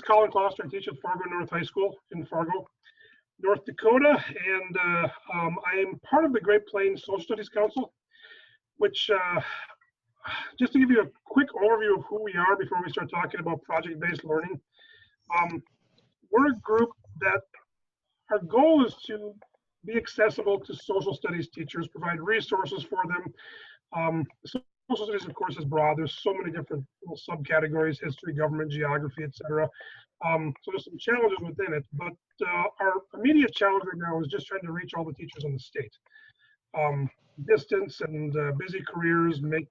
Colin Kloster. I teach at Fargo North High School in Fargo, North Dakota, and I am part of the Great Plains Social Studies Council, which, just to give you a quick overview of who we are before we start talking about project-based learning, we're a group that our goal is to be accessible to social studies teachers, provide resources for them. Social studies, of course, is broad. There's so many different subcategories: history, government, geography, etc. So there's some challenges within it, but our immediate challenge right now is just trying to reach all the teachers in the state. Distance and busy careers make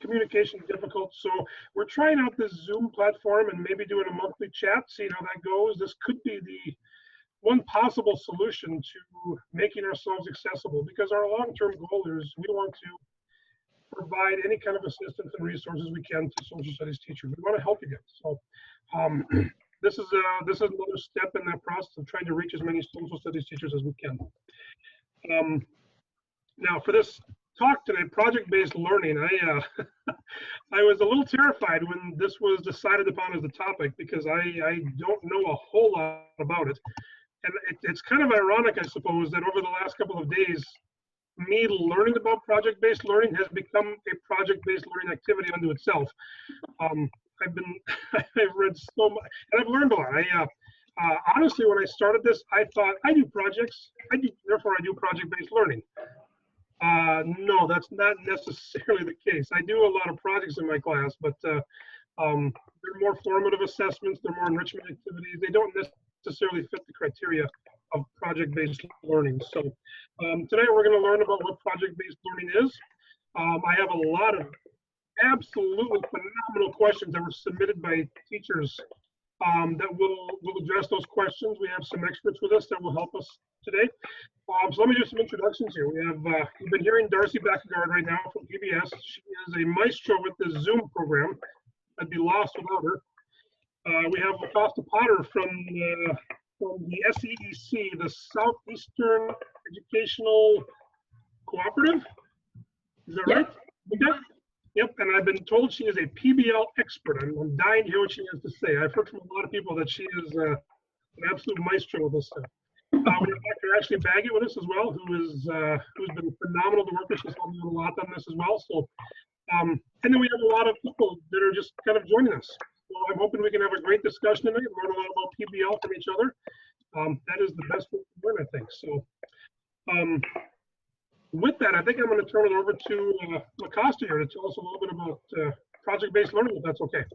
communication difficult, so we're trying out this Zoom platform and maybe doing a monthly chat, seeing how that goes. This could be the one possible solution to making ourselves accessible, because our long-term goal is we want to provide any kind of assistance and resources we can to social studies teachers. We want to help you guys. So this is another step in that process of trying to reach as many social studies teachers as we can. Now for this talk today, project-based learning, I was a little terrified when this was decided upon as the topic, because I don't know a whole lot about it. And it's kind of ironic, I suppose, that over the last couple of days, me learning about project-based learning has become a project-based learning activity unto itself. I've read so much, and I've learned a lot. Honestly, when I started this, I thought I do projects, therefore I do project-based learning. No, that's not necessarily the case. I do a lot of projects in my class, but they're more formative assessments, they're more enrichment activities. They don't necessarily fit the criteria of project-based learning. So today we're going to learn about what project-based learning is. I have a lot of absolutely phenomenal questions that were submitted by teachers that will address those questions. We have some experts with us that will help us today. So let me do some introductions here. We have, you've been hearing Darcy Backegard right now from PBS. She is a maestro with the Zoom program. I'd be lost without her. We have LaCosta Potter from the SEEC, the Southeastern Educational Cooperative. Is that right? Okay. Yep, and I've been told she is a PBL expert. I'm dying to hear what she has to say. I've heard from a lot of people that she is an absolute maestro with this stuff. We have Dr. Ashley Baggett with us as well, who's been phenomenal to work with. She's helped me a lot on this as well. So, and then we have a lot of people that are just kind of joining us. So I'm hoping we can have a great discussion tonight and learn a lot about PBL from each other. That is the best way to learn, I think. So with that, I think I'm going to turn it over to LaCosta here to tell us a little bit about project-based learning, if that's okay.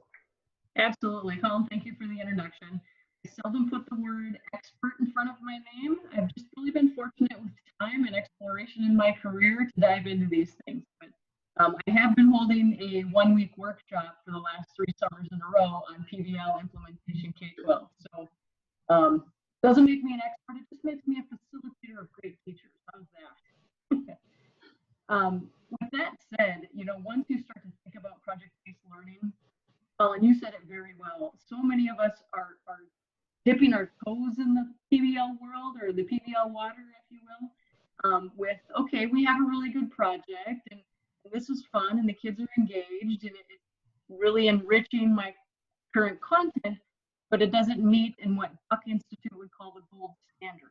Absolutely, Colin. Thank you for the introduction. I seldom put the word expert in front of my name. I've just really been fortunate with time and exploration in my career to dive into these things. But I have been holding a one-week workshop for the last 3 summers in a row on PBL implementation K-12. So doesn't make me an expert, it just makes me a facilitator of great teachers. How's that? With that said, once you start to think about project-based learning, Colin, you said it very well. So many of us are dipping our toes in the PBL world, or the PBL water, if you will, with, okay, we have a really good project and this is fun and the kids are engaged and it's really enriching my current content, but it doesn't meet in what Buck Institute would call the gold standard.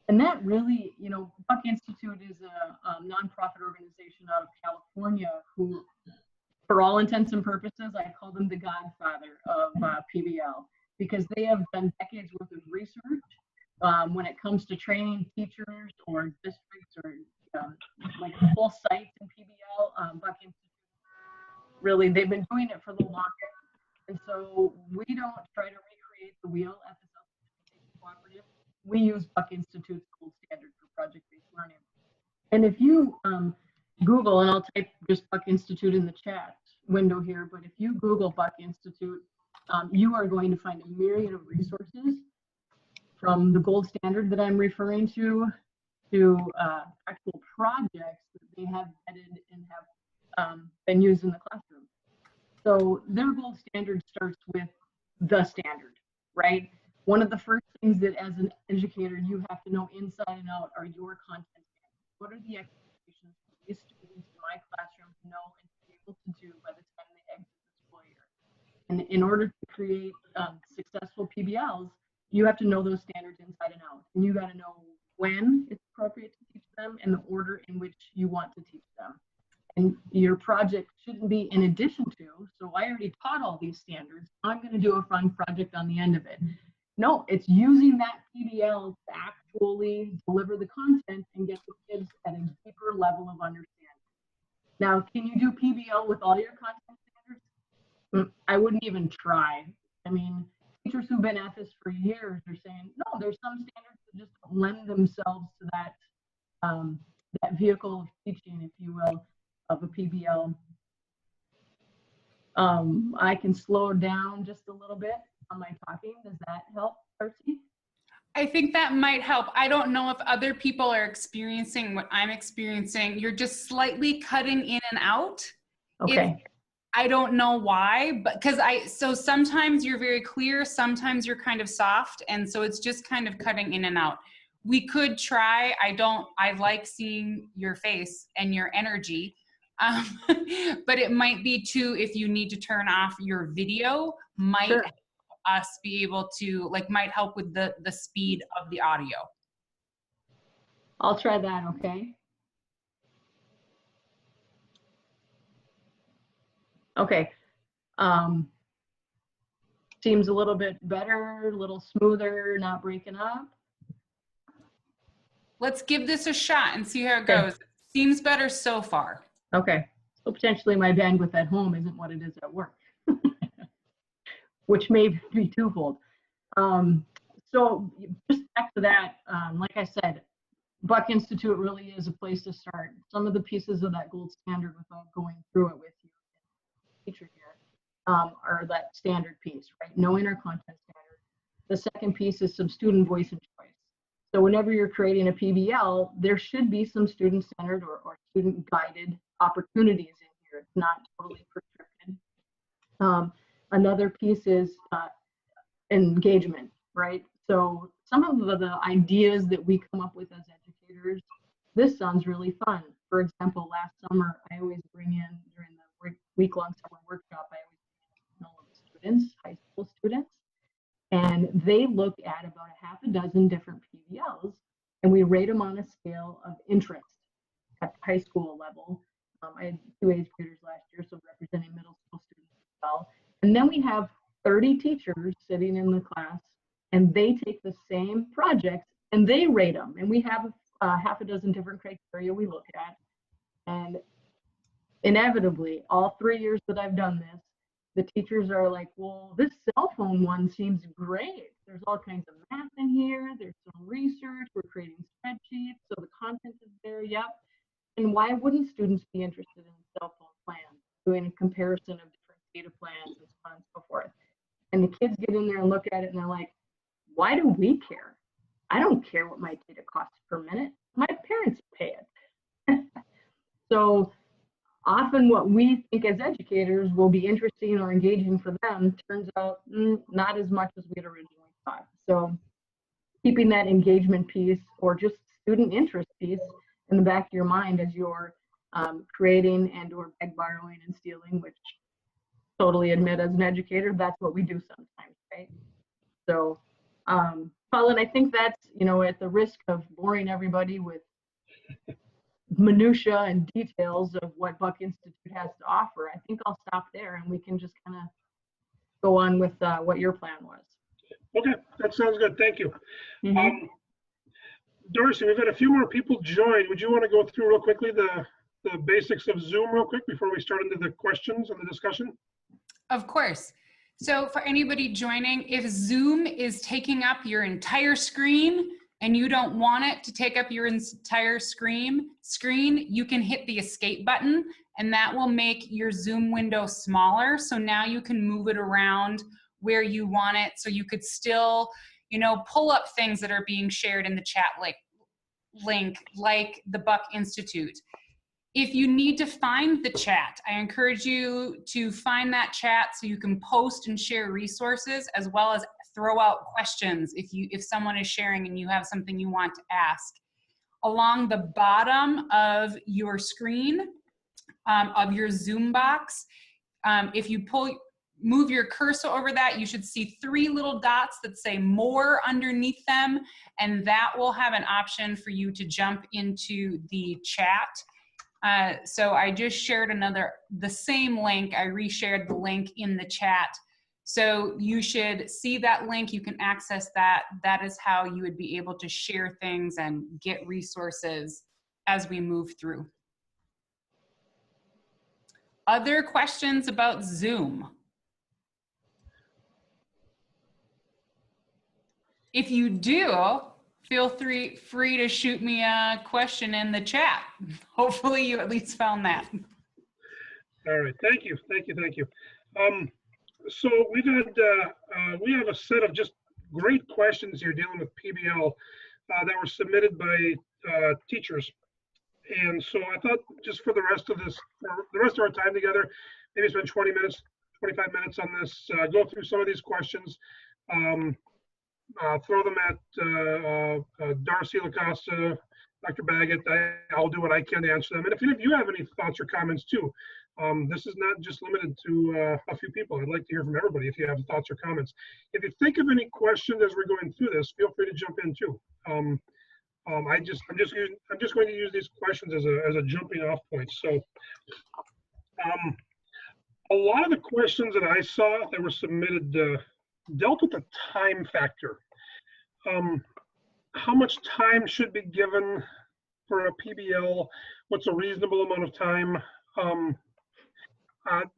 And that really, Buck Institute is a nonprofit organization out of California who, for all intents and purposes, I call them the godfather of PBL, because they have done decades worth of research when it comes to training teachers or districts or like whole sites in PBL. Buck Institute, really, they've been doing it for the longest. And so we don't try to recreate the wheel at the Southeastern Cooperative. We use Buck Institute's gold standard for project-based learning. And if you Google, and I'll type just Buck Institute in the chat window here, but if you Google Buck Institute, you are going to find a myriad of resources from the gold standard that I'm referring to actual projects that they have vetted and have been used in the classroom. So their gold standard starts with the standard, right? One of the first things that as an educator you have to know inside and out are your content standards. What are the expectations for these students in my classroom to know and to be able to do by the time they exit the school year? And in order to create successful PBLs, you have to know those standards inside and out. And you got to know when it's appropriate to teach them and the order in which you want to teach them. And your project shouldn't be in addition to, so I already taught all these standards, I'm going to do a fun project on the end of it. No, it's using that PBL to actually deliver the content and get the kids at a deeper level of understanding. Now, can you do PBL with all your content standards? I wouldn't even try. I mean, teachers who've been at this for years are saying, no, there's some standards that just don't lend themselves to that, that vehicle of teaching, if you will, of a PBL. I can slow down just a little bit on my talking. Does that help, Darcy? I think that might help. I don't know if other people are experiencing what I'm experiencing. You're just slightly cutting in and out. Okay. I don't know why, but so sometimes you're very clear, sometimes you're kind of soft, and so it's just kind of cutting in and out. We could try. I like seeing your face and your energy, but it might be too, if you need to turn off your video, might Sure. help us be able to, might help with the speed of the audio. I'll try that, okay? Okay. Seems a little bit better, a little smoother, not breaking up. Let's give this a shot and see how it Okay. goes. Seems better so far. Okay. So potentially my bandwidth at home isn't what it is at work, which may be twofold. So just back to that, like I said, Buck Institute really is a place to start. Some of the pieces of that gold standard, without going through it with you, teacher here, are that standard piece, right? Knowing our content standard. The second piece is some student voice and choice. So whenever you're creating a PBL, there should be some student-centered or student-guided opportunities in here. It's not totally prescripted. Another piece is engagement, right? So some of the ideas that we come up with as educators, this sounds really fun. For example, last summer, I always bring in, during the week-long summer workshop, I always bring in all of the students, high school students, and they look at about a half a dozen different PBLs, and we rate them on a scale of interest at the high school level. I had 2 8th graders last year, so representing middle school students as well. And then we have 30 teachers sitting in the class, and they take the same projects and they rate them. And we have half a dozen different criteria we look at. And inevitably, all 3 years that I've done this, the teachers are like, well, this cell phone one seems great. There's all kinds of math in here. There's some research. We're creating spreadsheets. So the content is there. Yep. And why wouldn't students be interested in cell phone plans, doing a comparison of different data plans and so on and so forth? And the kids get in there and look at it and they're like, why do we care? I don't care what my data costs per minute. My parents pay it. So often what we think as educators will be interesting or engaging for them turns out not as much as we'd originally thought. So keeping that engagement piece or just student interest piece in the back of your mind as you're creating and or beg, borrowing, and stealing, which totally admit as an educator, that's what we do sometimes, right? So, Colin, I think that's, at the risk of boring everybody with minutia and details of what Buck Institute has to offer, I think I'll stop there and we can just kind of go on with what your plan was. Okay, that sounds good. Thank you. Darcy, we've had a few more people join. Would you want to go through real quickly the basics of Zoom real quick before we start into the questions and the discussion? Of course. So for anybody joining, if Zoom is taking up your entire screen and you don't want it to take up your entire screen, you can hit the escape button and that will make your Zoom window smaller. So now you can move it around where you want it. So you could still, pull up things that are being shared in the chat link like the Buck Institute. If you need to find the chat, I encourage you to find that chat so you can post and share resources as well as throw out questions if someone is sharing and you have something you want to ask. Along the bottom of your screen, of your Zoom box, if you pull move your cursor over that, you should see 3 little dots that say more underneath them, and that will have an option for you to jump into the chat. So I just shared the same link. I reshared the link in the chat. So you should see that link. You can access that. That is how you would be able to share things and get resources as we move through. Other questions about Zoom? If you do, feel free to shoot me a question in the chat. Hopefully you at least found that. All right, thank you. So we have a set of just great questions here dealing with PBL that were submitted by teachers. And so I thought just for the rest of our time together, maybe spend 20 minutes, 25 minutes on this, go through some of these questions, throw them at Darcy, LaCosta, Dr. Baggett. I'll do what I can to answer them. And if you have any thoughts or comments too, this is not just limited to a few people. I'd like to hear from everybody if you have thoughts or comments. If you think of any questions as we're going through this, feel free to jump in too. I'm just going to use these questions as a jumping off point. So a lot of the questions that I saw that were submitted dealt with the time factor. How much time should be given for a PBL? What's a reasonable amount of time? Do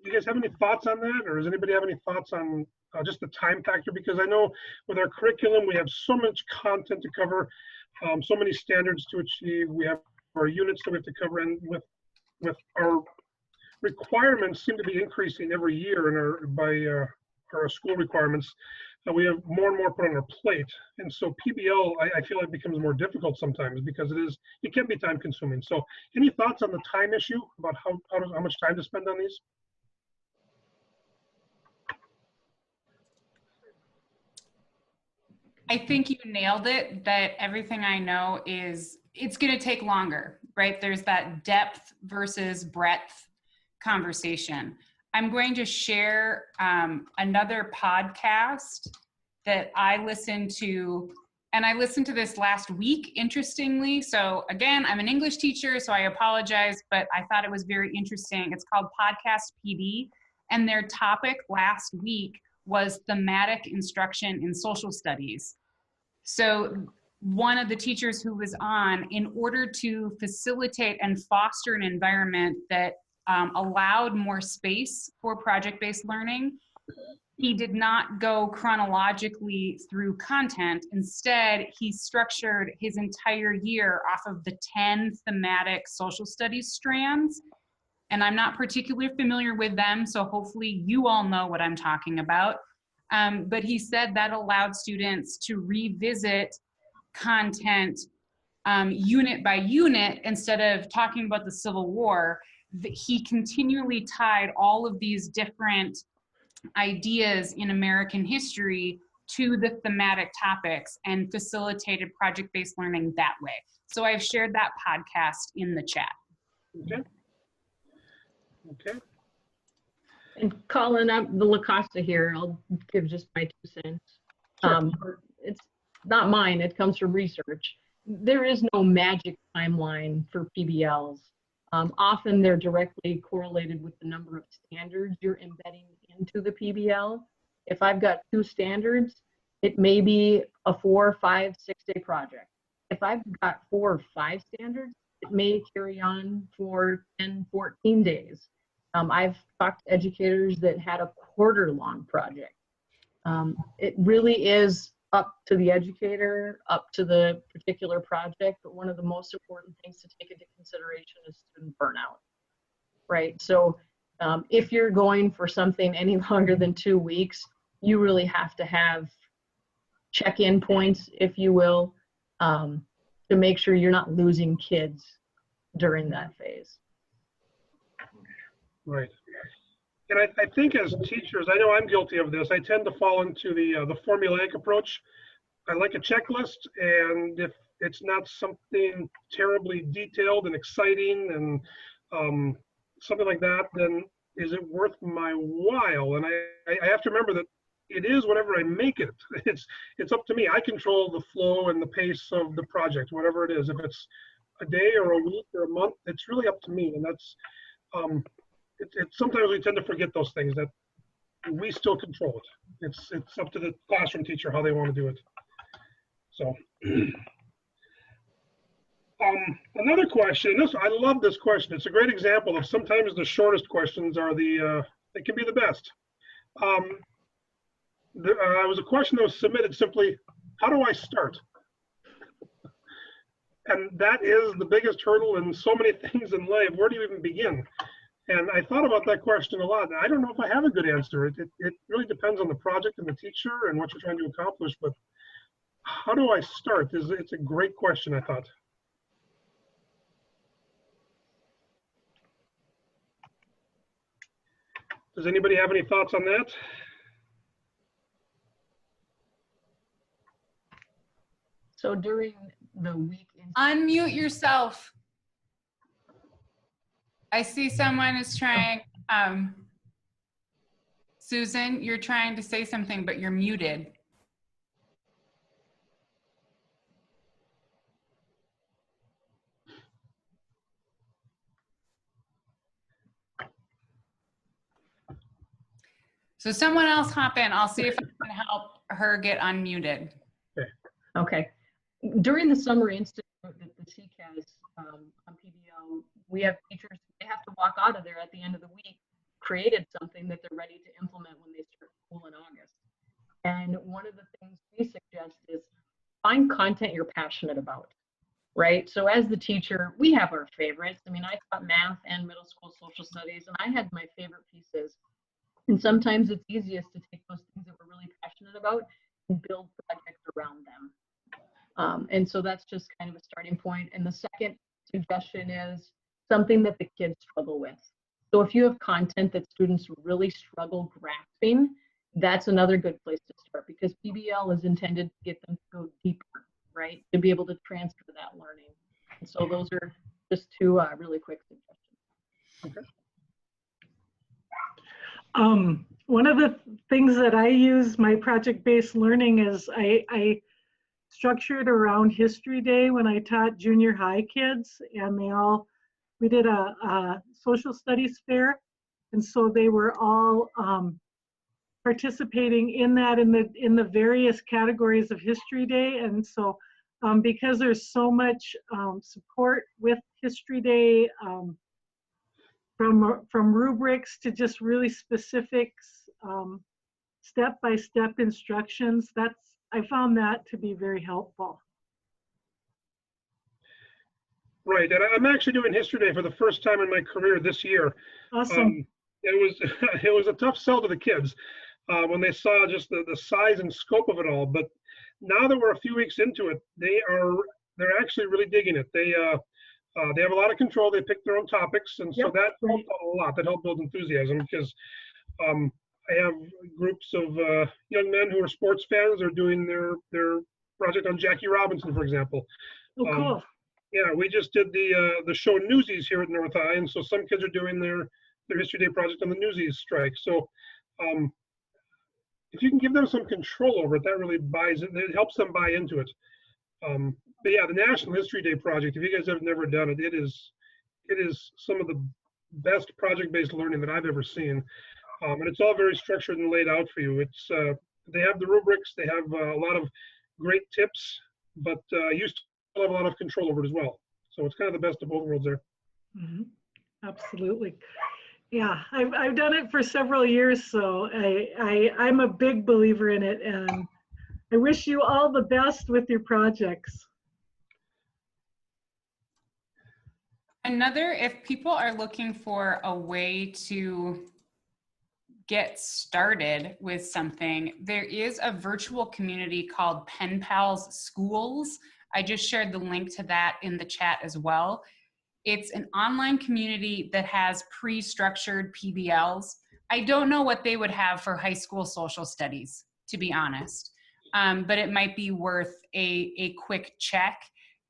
you guys have any thoughts on that, or does anybody have any thoughts on just the time factor? Because I know with our curriculum, we have so much content to cover, so many standards to achieve. We have our units that we have to cover, and with our requirements seem to be increasing every year in our school requirements. We have more and more put on our plate, and so PBL I feel like becomes more difficult sometimes because it can be time consuming. So any thoughts on the time issue about how much time to spend on these? I think you nailed it, that everything I know is it's going to take longer, right? There's that depth versus breadth conversation. I'm going to share another podcast that I listened to, and I listened to this last week, interestingly. So again, I'm an English teacher, so I apologize, but I thought it was very interesting. It's called Podcast PD, and their topic last week was thematic instruction in social studies. So one of the teachers who was on, in order to facilitate and foster an environment that allowed more space for project-based learning, he did not go chronologically through content. Instead, he structured his entire year off of the 10 thematic social studies strands. And I'm not particularly familiar with them, so hopefully you all know what I'm talking about. But he said that allowed students to revisit content unit by unit instead of talking about the Civil War. He continually tied all of these different ideas in American history to the thematic topics and facilitated project-based learning that way. So I've shared that podcast in the chat. Okay. And Colin, I'm the LaCosta here. I'll give just my 2 cents. Sure. It's not mine. It comes from research. There is no magic timeline for PBLs. Often they're directly correlated with the number of standards you're embedding into the PBL. If I've got 2 standards, it may be a 4, 5, 6-day project. If I've got 4 or 5 standards, it may carry on for 10, 14 days. I've talked to educators that had a quarter-long project. It really is up to the educator, up to the particular project, but one of the most important things to take into consideration is student burnout, right? So if you're going for something any longer than 2 weeks, you really have to have check-in points, if you will, to make sure you're not losing kids during that phase. Right. And I think as teachers, I know I'm guilty of this. I tend to fall into the formulaic approach. I like a checklist, and if it's not something terribly detailed and exciting and something like that, then is it worth my while? And I have to remember that it is whatever I make it. It's up to me. I control the flow and the pace of the project, whatever it is. If it's a day or a week or a month, it's really up to me. And that's sometimes we tend to forget those things, that we still control it. It's up to the classroom teacher how they want to do it. So another question. I love this question. It's a great example of sometimes the shortest questions are they can be the best. There was a question that was submitted simply, how do I start? And that is the biggest hurdle in so many things in life. Where do you even begin? And I thought about that question a lot. I don't know if I have a good answer. It really depends on the project and the teacher and what you're trying to accomplish. But how do I start? It's a great question, I thought. Does anybody have any thoughts on that? So during the week, Unmute yourself. I see someone is trying. Susan, you're trying to say something, but you're muted. So someone else hop in. I'll see if I can help her get unmuted. okay. During the summer institute that the SEEK has on PBL, we have teachers, they have to walk out of there at the end of the week, created something that they're ready to implement when they start school in August. And one of the things we suggest is find content you're passionate about, right? So as the teacher, we have our favorites. I mean, I taught math and middle school social studies, and I had my favorite pieces. And sometimes it's easiest to take those things that we're really passionate about and build projects around them. And so that's just kind of a starting point. And the second suggestion is something that the kids struggle with. So if you have content that students really struggle grasping, that's another good place to start, because PBL is intended to get them to go deeper, right? To be able to transfer that learning. And so those are just two really quick suggestions. Okay. One of the things that I use my project-based learning is I structured around History Day when I taught junior high kids, and we did a social studies fair, and so they were all participating in that in the various categories of History Day. And so because there's so much support with History Day, from rubrics to just really specific step-by-step instructions, I found that to be very helpful. Right, and I'm actually doing History Day for the first time in my career this year. Awesome. It was a tough sell to the kids when they saw just the size and scope of it all. But now that we're a few weeks into it, they're actually really digging it. They have a lot of control. They pick their own topics, and so that helped out a lot. That helped build enthusiasm, because I have groups of young men who are sports fans. They're doing their project on Jackie Robinson, for example. Oh, cool. Yeah, we just did the show Newsies here at North High, and so some kids are doing their History Day project on the Newsies strike. So if you can give them some control over it, that really it helps them buy into it. But yeah, the National History Day project, if you guys have never done it, it is some of the best project-based learning that I've ever seen. And it's all very structured and laid out for you. They have the rubrics, they have a lot of great tips, but you still have a lot of control over it as well. So it's kind of the best of both worlds there. Mm-hmm. Absolutely. Yeah, I've done it for several years, so I'm a big believer in it, and I wish you all the best with your projects. If people are looking for a way to get started with something, there is a virtual community called Pen Pals Schools. I just shared the link to that in the chat as well. It's an online community that has pre-structured PBLs. I don't know what they would have for high school social studies, to be honest, but it might be worth a quick check.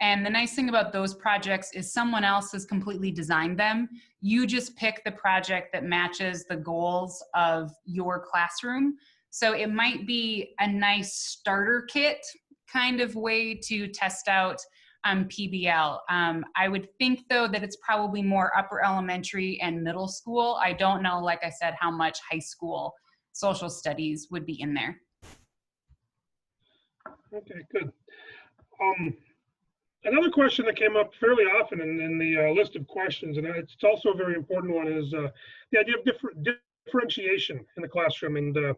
And the nice thing about those projects is someone else has completely designed them. You just pick the project that matches the goals of your classroom. So it might be a nice starter kit kind of way to test out PBL. I would think though that it's probably more upper elementary and middle school. I don't know, like I said, how much high school social studies would be in there. Okay, good. Another question that came up fairly often in the list of questions, and it's also a very important one, is the idea of differentiation in the classroom. And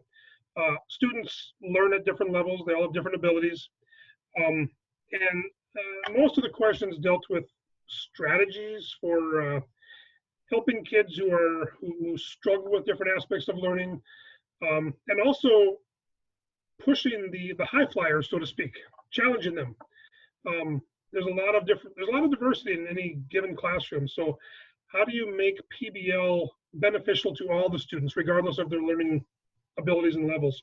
students learn at different levels. They all have different abilities. And most of the questions dealt with strategies for helping kids who struggle with different aspects of learning, and also pushing the high flyers, so to speak, challenging them. There's a lot of diversity in any given classroom. So how do you make PBL beneficial to all the students, regardless of their learning abilities and levels?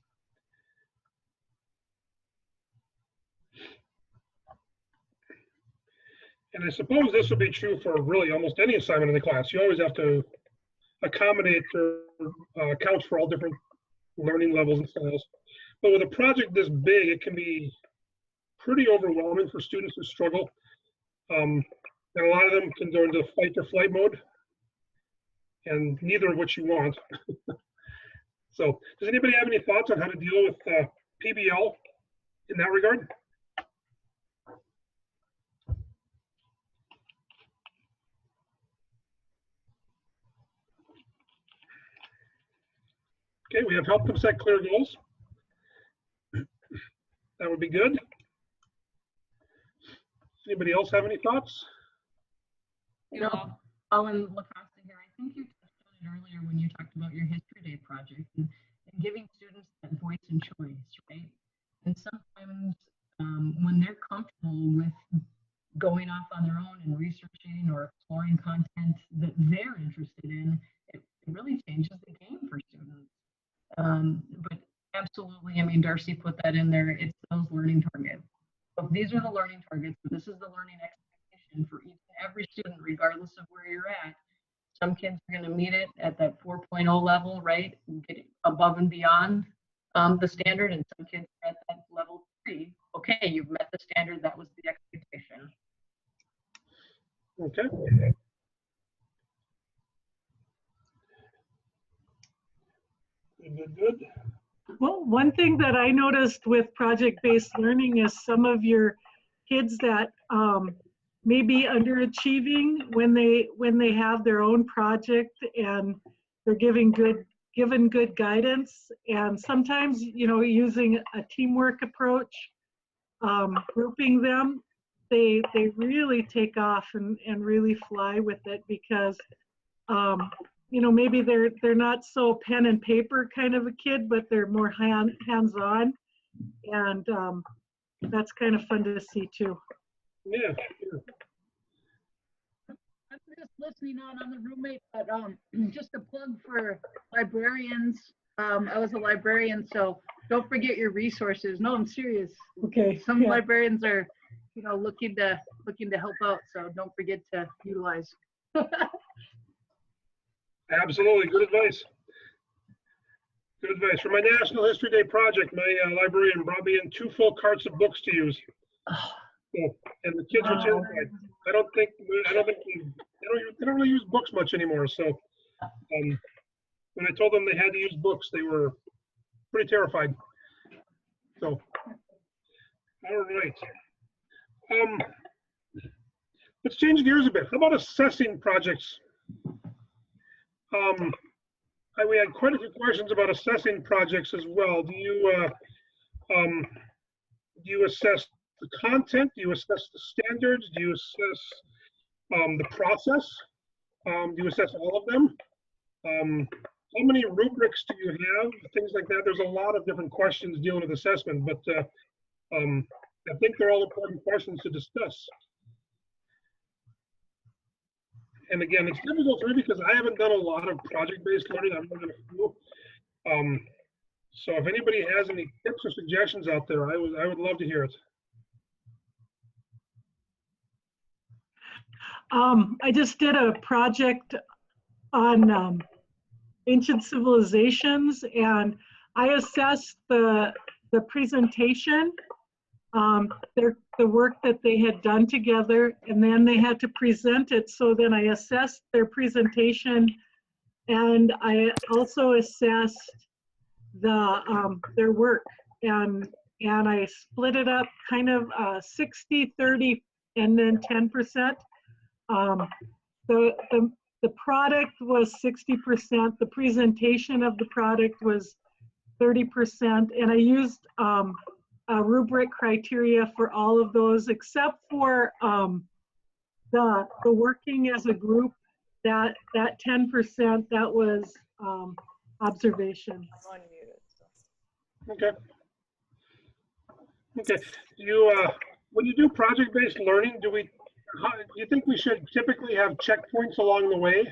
And I suppose this would be true for really almost any assignment in the class. You always have to accommodate or account for all different learning levels and styles. But with a project this big, it can be pretty overwhelming for students who struggle. And a lot of them can go into fight or flight mode, and neither of which you want. So does anybody have any thoughts on how to deal with PBL in that regard? Okay, we have helped them set clear goals. That would be good. Anybody else have any thoughts? You know, Alan LaCosta here, I think you touched on it earlier when you talked about your History Day project and giving students that voice and choice, right? And sometimes when they're comfortable with going off on their own and researching or exploring content that they're interested in, it really changes the game for students. But absolutely, I mean, Darcy put that in there, it's those learning targets. So these are the learning targets, this is the learning expectation for each and every student, regardless of where you're at. Some kids are going to meet it at that 4.0 level, right? Get above and beyond the standard, and some kids are at that level 3. Okay, you've met the standard, that was the expectation. Okay. Good. Well, one thing that I noticed with project-based learning is some of your kids that may be underachieving when they have their own project and they're given good guidance, and sometimes, you know, using a teamwork approach, grouping them, they really take off and really fly with it, because you know, maybe they're not so pen and paper kind of a kid, but they're more hands-on, and that's kind of fun to see too. Yeah. I'm just listening on the roommate, but just a plug for librarians. I was a librarian, so don't forget your resources. No, I'm serious. Okay. Some yeah. librarians are, you know, looking to help out, so don't forget to utilize. Absolutely, good advice. Good advice. For my National History Day project, my librarian brought me in 2 full carts of books to use. So, and the kids were terrified. I don't think they don't really use books much anymore. So when I told them they had to use books, they were pretty terrified. So, all right. Let's change gears a bit. How about assessing projects? We had quite a few questions about assessing projects as well. Do you assess the content? Do you assess the standards? Do you assess the process? Do you assess all of them? How many rubrics do you have? Things like that. There's a lot of different questions dealing with assessment, but I think they're all important questions to discuss. And again, it's difficult for me because I haven't done a lot of project-based learning. I've done a few. So if anybody has any tips or suggestions out there, I would love to hear it. I just did a project on ancient civilizations, and I assessed the presentation, the work that they had done together, and then they had to present it. So then I assessed their presentation, and I also assessed their work, and I split it up kind of 60, 30, and then 10%. The product was 60%, the presentation of the product was 30%, and I used a rubric criteria for all of those except for the working as a group, that 10%, that was observation. Okay. Okay. When you do project-based learning, do you think we should typically have checkpoints along the way?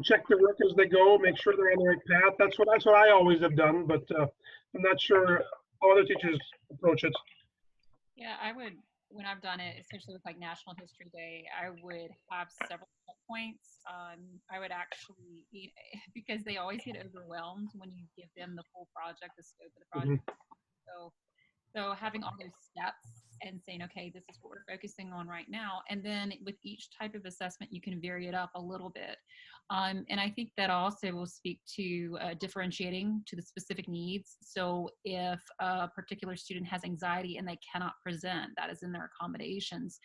Check the work as they go, make sure they're on the right path. That's what I always have done, but I'm not sure how other teachers approach it. Yeah, I would, when I've done it, especially with like National History Day, I would have several checkpoints. I would actually, because they always get overwhelmed when you give them the full project, the scope of the project. So having all those steps and saying, okay, this is what we're focusing on right now. And then with each type of assessment, you can vary it up a little bit. And I think that also will speak to differentiating to the specific needs. So if a particular student has anxiety and they cannot present, that is in their accommodations,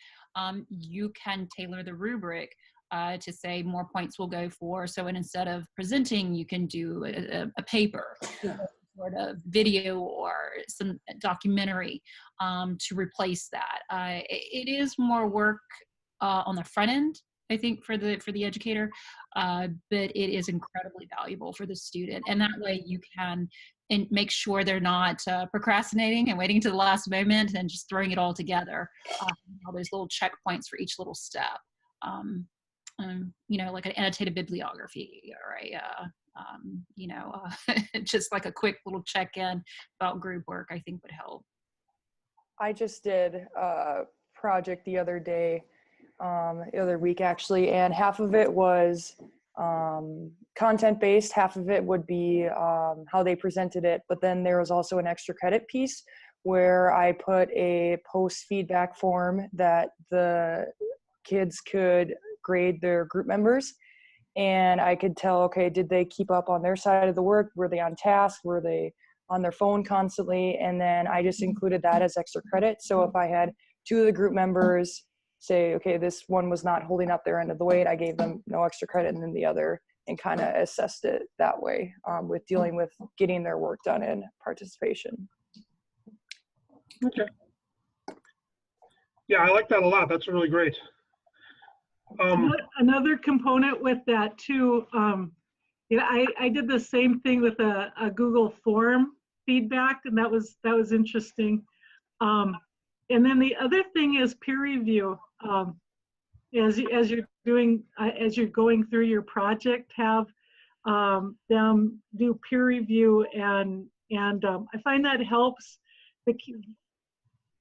you can tailor the rubric to say more points will go for. So instead of presenting, you can do a paper. Sort of video or some documentary to replace that. It is more work on the front end, I think, for the educator, but it is incredibly valuable for the student. And that way you can make sure they're not procrastinating and waiting to the last moment and just throwing it all together. All those little checkpoints for each little step. Like an annotated bibliography or just like a quick little check-in about group work, I think would help. I just did a project the other week actually, and half of it was content-based, half of it would be how they presented it, but then there was also an extra credit piece where I put a post-feedback form that the kids could grade their group members. And I could tell, okay, did they keep up on their side of the work? Were they on task? Were they on their phone constantly? And then I just included that as extra credit. So if I had two of the group members say, okay, this one was not holding up their end of the weight, I gave them no extra credit, and then the other, and kind of assessed it that way with dealing with getting their work done in participation. Okay. Yeah, I like that a lot. That's really great. Another component with that too, I did the same thing with a Google form feedback, and that was interesting. And then the other thing is peer review. As you're going through your project, have them do peer review, and I find that helps.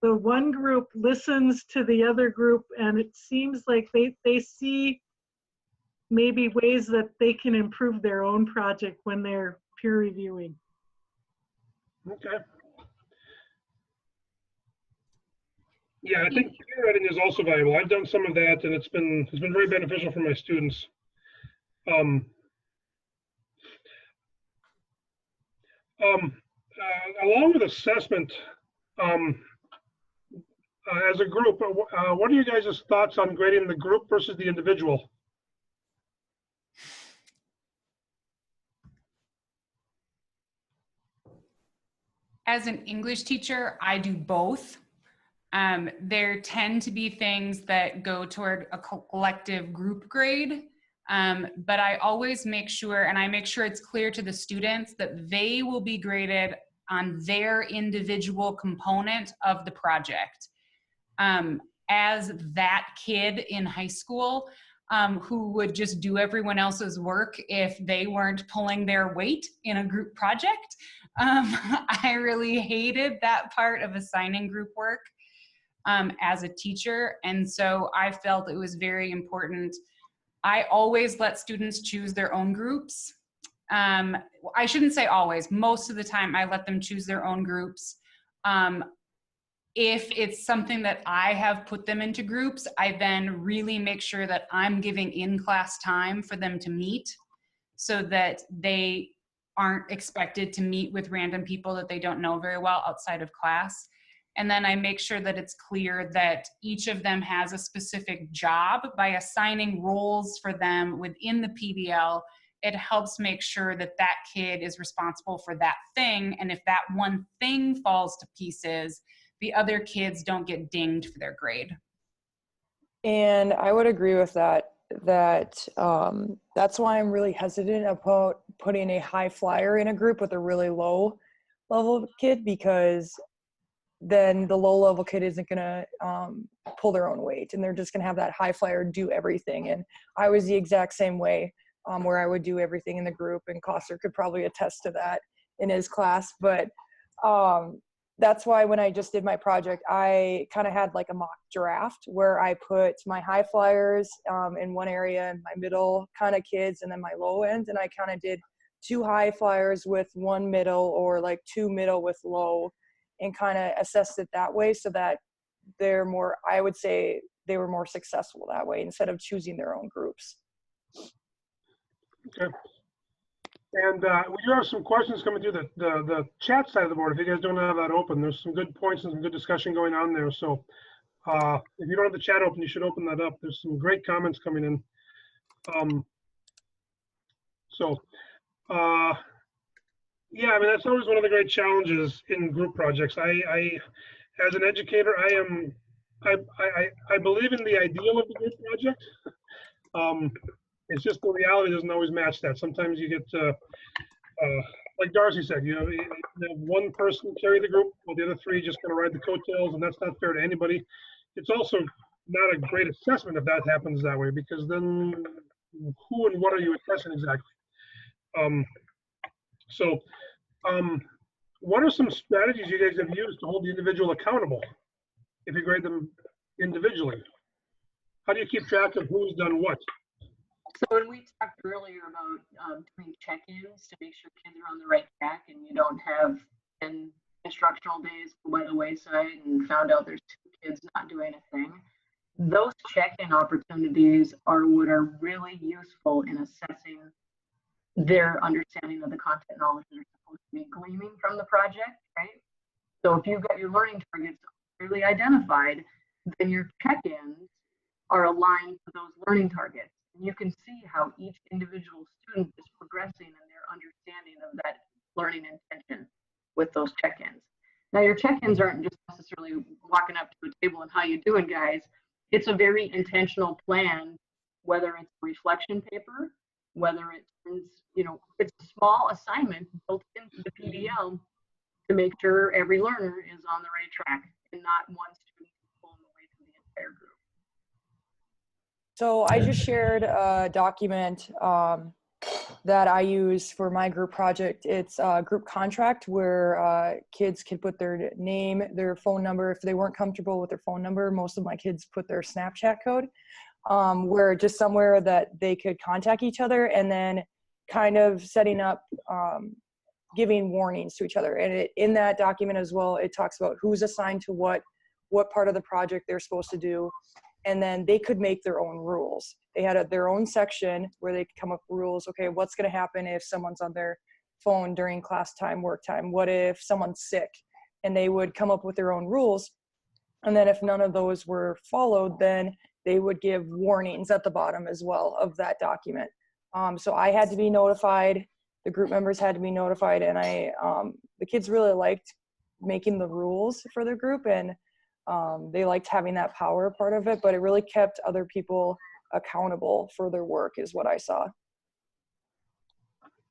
The one group listens to the other group, and it seems like they see maybe ways that they can improve their own project when they're peer reviewing. Okay. Yeah, I think peer writing is also valuable. I've done some of that, and it's been very beneficial for my students. Along with assessment, as a group, what are you guys' thoughts on grading the group versus the individual? As an English teacher, I do both. There tend to be things that go toward a collective group grade, but I always make sure, and I make sure it's clear to the students that they will be graded on their individual component of the project. As that kid in high school who would just do everyone else's work if they weren't pulling their weight in a group project, I really hated that part of assigning group work. as a teacher. And so I felt it was very important. I always let students choose their own groups. I shouldn't say always. Most of the time, I let them choose their own groups. If it's something that I have put them into groups, I then really make sure that I'm giving in-class time for them to meet so that they aren't expected to meet with random people that they don't know very well outside of class. And then I make sure that it's clear that each of them has a specific job. By assigning roles for them within the PBL, it helps make sure that that kid is responsible for that thing. And if that one thing falls to pieces, the other kids don't get dinged for their grade. And I would agree with that, that's why I'm really hesitant about putting a high flyer in a group with a really low level kid, because then the low level kid isn't gonna pull their own weight, and they're just gonna have that high flyer do everything. And I was the exact same way, where I would do everything in the group, and Coster could probably attest to that in his class. But that's why when I just did my project, I kind of had like a mock draft where I put my high flyers in one area and my middle kind of kids, and then my low end. And I kind of did 2 high flyers with 1 middle, or like 2 middle with low, and kind of assessed it that way, so that they're more, I would say they were more successful that way instead of choosing their own groups. Okay. And we do have some questions coming through the chat side of the board. If you guys don't have that open, there's some good points and some good discussion going on there. So if you don't have the chat open, you should open that up. There's some great comments coming in. Yeah, I mean, that's always one of the great challenges in group projects. I as an educator, I believe in the ideal of the group project. It's just the reality doesn't always match that. Sometimes you get, like Darcy said, you have one person carry the group, while the other 3 just kind of ride the coattails, and that's not fair to anybody. It's also not a great assessment if that happens that way, because then who and what are you assessing exactly? What are some strategies you guys have used to hold the individual accountable if you grade them individually? How do you keep track of who's done what? So when we talked earlier about doing check-ins to make sure kids are on the right track, and you don't have 10 instructional days go by the wayside and found out there's 2 kids not doing a thing, those check-in opportunities are what are really useful in assessing their understanding of the content knowledge they're supposed to be gleaning from the project, right? So if you've got your learning targets clearly identified, then your check-ins are aligned to those learning targets. And you can see how each individual student is progressing in their understanding of that learning intention with those check-ins. Now, your check-ins aren't just necessarily walking up to a table and how you doing, guys. It's a very intentional plan, whether it's a reflection paper, whether it's, it's a small assignment built into the PBL to make sure every learner is on the right track and not one student pulling the way through the entire group. So I just shared a document that I use for my group project. It's a group contract where kids can put their name, their phone number. If they weren't comfortable with their phone number, most of my kids put their Snapchat code, where just somewhere that they could contact each other, and then kind of setting up giving warnings to each other. And in that document as well, it talks about who's assigned to what part of the project they're supposed to do. And then they could make their own rules. They had their own section where they could come up with rules. Okay, what's going to happen if someone's on their phone during class time, work time? What if someone's sick? And they would come up with their own rules. And then if none of those were followed, then they would give warnings at the bottom as well of that document. So I had to be notified. The group members had to be notified. And the kids really liked making the rules for their group, and they liked having that power part of it, but it really kept other people accountable for their work is what I saw.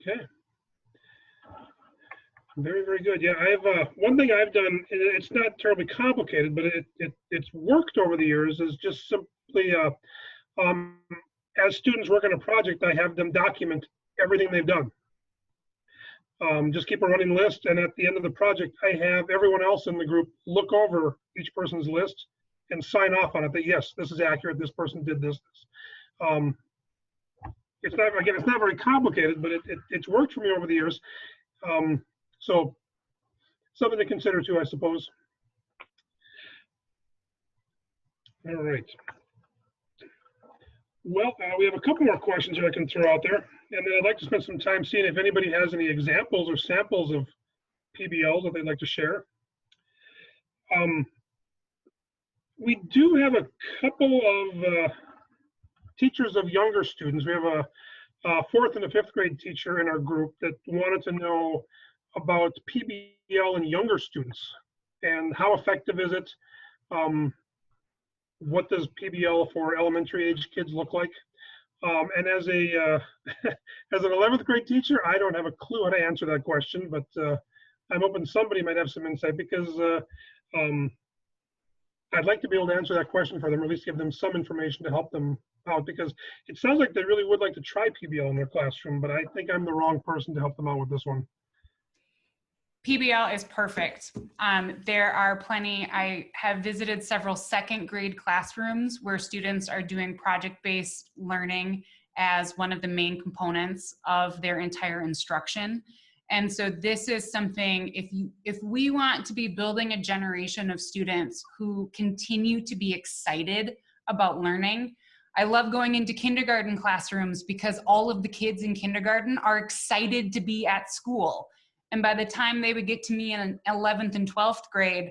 Okay. Very, very good. Yeah, I have one thing I've done, it's not terribly complicated, but it's worked over the years, is just simply as students work on a project, I have them document everything they've done. Just keep a running list, and at the end of the project, I have everyone else in the group look over each person's list and sign off on it that yes, this is accurate. This person did this. It's not, again, it's not very complicated, but it's worked for me over the years. So something to consider too, I suppose. All right. Well, we have a couple more questions that I can throw out there, and then I'd like to spend some time seeing if anybody has any examples or samples of PBLs that they'd like to share. We do have a couple of teachers of younger students. We have a 4th and a 5th grade teacher in our group that wanted to know about PBL in younger students and how effective is it? What does PBL for elementary age kids look like? And as a as an 11th grade teacher, I don't have a clue how to answer that question, but I'm hoping somebody might have some insight, because I'd like to be able to answer that question for them, or at least give them some information to help them out, because it sounds like they really would like to try PBL in their classroom, but I think I'm the wrong person to help them out with this one. PBL is perfect. There are plenty. I have visited several 2nd grade classrooms where students are doing project-based learning as one of the main components of their entire instruction. And so this is something, if we want to be building a generation of students who continue to be excited about learning. I love going into kindergarten classrooms because all of the kids in kindergarten are excited to be at school. And by the time they would get to me in 11th and 12th grade,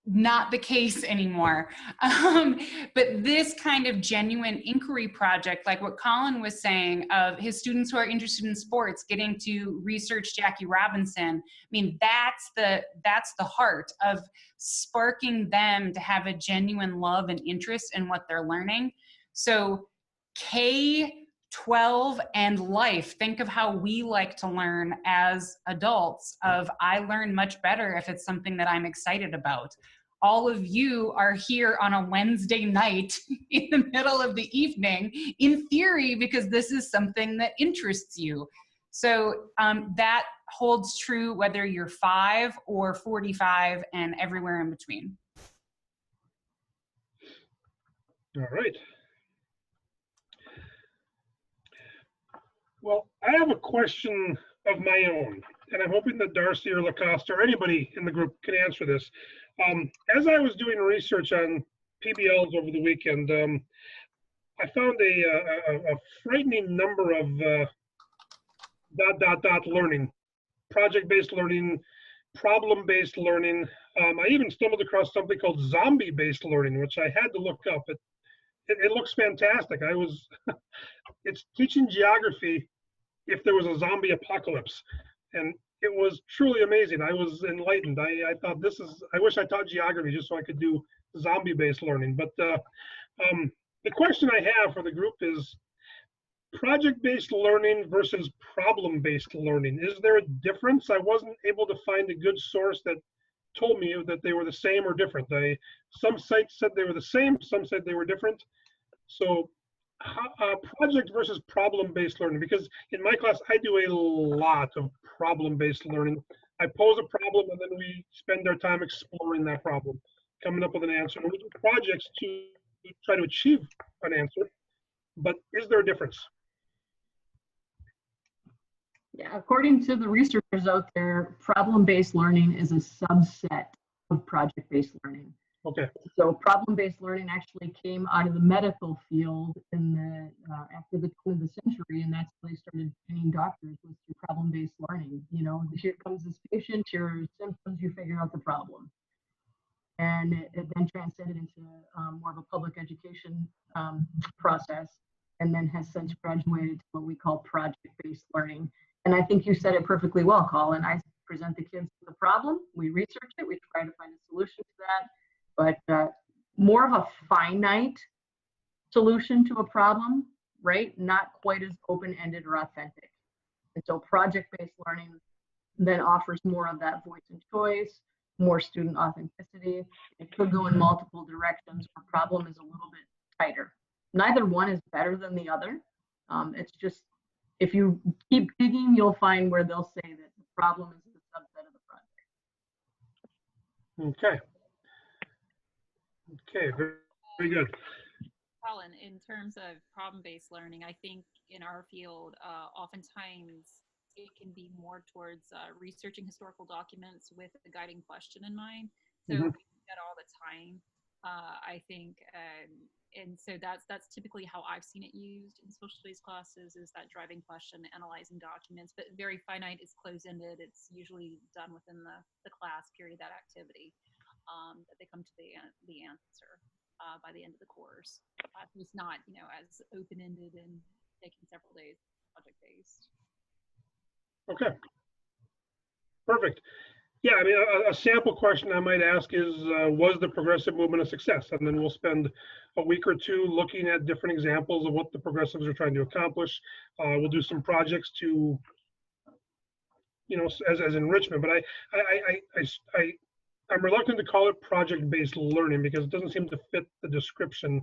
not the case anymore. But this kind of genuine inquiry project, like what Colin was saying, of his students who are interested in sports getting to research Jackie Robinson, I mean, that's the heart of sparking them to have a genuine love and interest in what they're learning. So K-12 and life, think of how we like to learn as adults, of I learn much better if it's something that I'm excited about. All of you are here on a Wednesday night in the middle of the evening, in theory, because this is something that interests you. So that holds true whether you're 5 or 45 and everywhere in between. All right. Well, I have a question of my own, and I'm hoping that Darcy or LaCosta or anybody in the group can answer this. As I was doing research on PBLs over the weekend, I found a frightening number of learning, project-based learning, problem-based learning. I even stumbled across something called zombie-based learning, which I had to look up. It looks fantastic. It's teaching geography if there was a zombie apocalypse. And it was truly amazing. I was enlightened. I thought I wish I taught geography just so I could do zombie-based learning. But the question I have for the group is project-based learning versus problem-based learning. Is there a difference? I wasn't able to find a good source that told me that they were the same or different. Some sites said they were the same, some said they were different. So project versus problem-based learning, because in my class I do a lot of problem-based learning. I pose a problem and then we spend our time exploring that problem, coming up with an answer. And we do projects to try to achieve an answer. But is there a difference? Yeah, according to the researchers out there, problem-based learning is a subset of project-based learning. Okay. So problem-based learning actually came out of the medical field in the after the turn of the century, and that's how they started training doctors, was through problem-based learning. You know, here comes this patient, your symptoms, you figure out the problem. And it then transcended into more of a public education process, and then has since graduated to what we call project-based learning. And I think you said it perfectly well, Colin. I present the kids with the problem, we research it, we try to find a solution to that. But more of a finite solution to a problem, right? Not quite as open-ended or authentic. And so project-based learning then offers more of that voice and choice, more student authenticity. It could go in multiple directions. Our problem is a little bit tighter. Neither one is better than the other. It's just, if you keep digging, you'll find where they'll say that the problem is a subset of the project. Okay. Okay, very, very good. Colin, in terms of problem-based learning, I think in our field, oftentimes it can be more towards researching historical documents with a guiding question in mind. So Mhm. we do that all the time. I think, and so that's typically how I've seen it used in social studies classes, is that driving question, analyzing documents, but very finite, it's close-ended. It's usually done within the class period, that activity, that they come to the answer by the end of the course. So it's not, as open-ended and taking several days, project-based. Okay, perfect. Yeah, I mean, a sample question I might ask is, was the progressive movement a success? And then we'll spend a week or two looking at different examples of what the progressives are trying to accomplish. We'll do some projects to, as enrichment. But I'm reluctant to call it project-based learning because it doesn't seem to fit the description.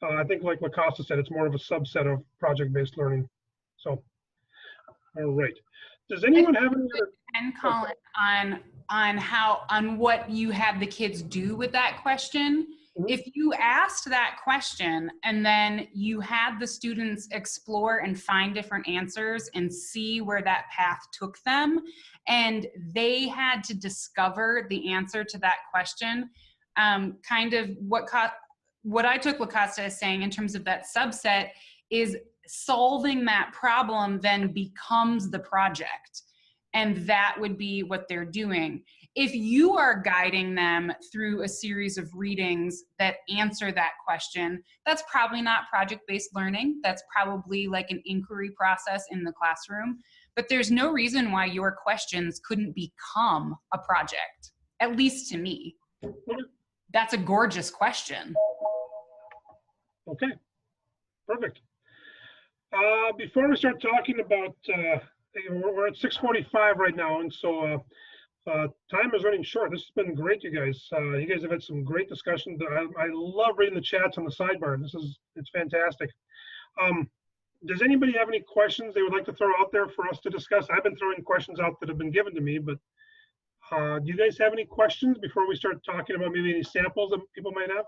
I think, like LaCosta said, it's more of a subset of project-based learning. So, all right. Does anyone have any other? And Colin, on what you had the kids do with that question. Mhm. If you asked that question and then you had the students explore and find different answers and see where that path took them, and they had to discover the answer to that question, kind of what I took LaCosta as saying in terms of that subset is solving that problem then becomes the project. And that would be what they're doing. If you are guiding them through a series of readings that answer that question, that's probably not project-based learning. That's probably like an inquiry process in the classroom. But there's no reason why your questions couldn't become a project, at least to me. That's a gorgeous question. Okay, perfect. Before we start talking about, we're at 6:45 right now, and so time is running short. This has been great, you guys. You guys have had some great discussions. I love reading the chats on the sidebar. It's fantastic. Does anybody have any questions they would like to throw out there for us to discuss? I've been throwing questions out that have been given to me, but do you guys have any questions before we start talking about maybe any samples that people might have?